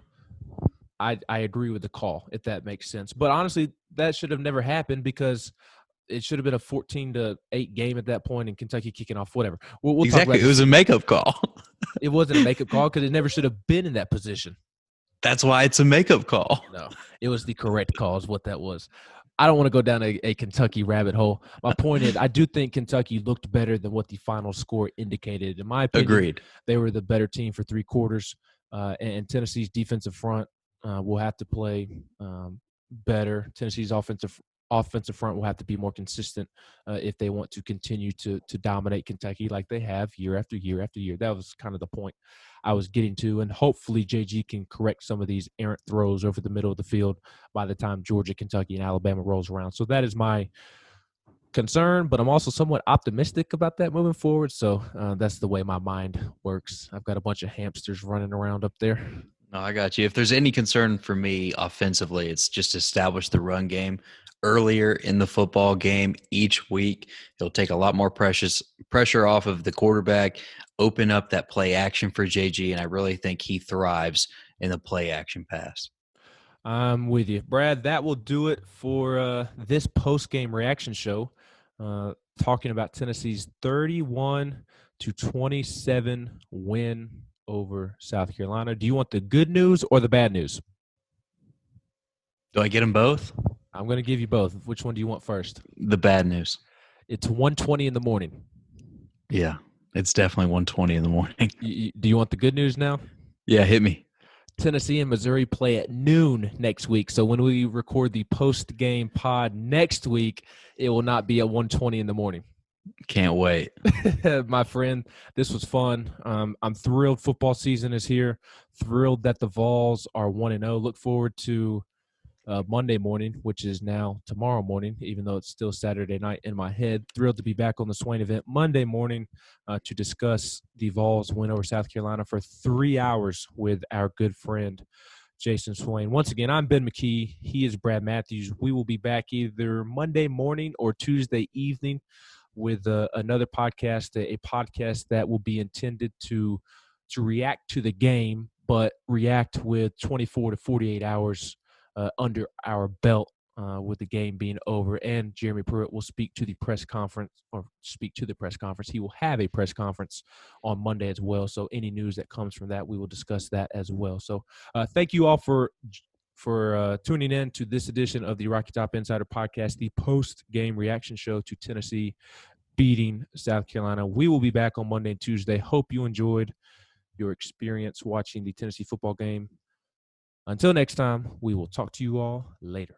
I agree with the call, if that makes sense. But honestly, that should have never happened because it should have been a 14-8 game at that point and Kentucky kicking off, whatever. We'll exactly. Talk about it was a makeup call. It wasn't a makeup call because it never should have been in that position. That's why it's a makeup call. No, it was the correct call is what that was. I don't want to go down a Kentucky rabbit hole. My point is I do think Kentucky looked better than what the final score indicated. In my opinion, Agreed. They were the better team for 3 quarters, and Tennessee's defensive front will have to play better. Tennessee's offensive front will have to be more consistent if they want to continue to dominate Kentucky like they have year after year after year. That was kind of the point I was getting to, and hopefully JG can correct some of these errant throws over the middle of the field by the time Georgia, Kentucky, and Alabama rolls around. So that is my concern, but I'm also somewhat optimistic about that moving forward. So that's the way my mind works. I've got a bunch of hamsters running around up there. No, I got you. If there's any concern for me offensively, it's just establish the run game earlier in the football game each week. It'll take a lot more pressure off of the quarterback, open up that play action for JG, and I really think he thrives in the play action pass. I'm with you, Brad. That will do it for this post-game reaction show, talking about Tennessee's 31-27 win over South Carolina. Do you want the good news or the bad news? Do I get them both? I'm going to give you both. Which one do you want first? The bad news. It's 1:20 in the morning. Yeah, it's definitely 1:20 in the morning. Do you want the good news now? Yeah, hit me. Tennessee and Missouri play at noon next week. So when we record the post-game pod next week, it will not be at 1:20 in the morning. Can't wait. My friend, this was fun. I'm thrilled football season is here. Thrilled that the Vols are 1-0. Look forward to Monday morning, which is now tomorrow morning, even though it's still Saturday night in my head. Thrilled to be back on the Swain event Monday morning to discuss the Vols win over South Carolina for 3 hours with our good friend Jason Swain. Once again, I'm Ben McKee. He is Brad Matthews. We will be back either Monday morning or Tuesday evening with another podcast, a podcast that will be intended to react to the game, but react with 24 to 48 hours under our belt with the game being over. And Jeremy Pruitt will speak to the press conference. He will have a press conference on Monday as well. So any news that comes from that, we will discuss that as well. So thank you all for tuning in to this edition of the Rocky Top Insider Podcast, the post-game reaction show to Tennessee beating South Carolina. We will be back on Monday and Tuesday. Hope you enjoyed your experience watching the Tennessee football game. Until next time, we will talk to you all later.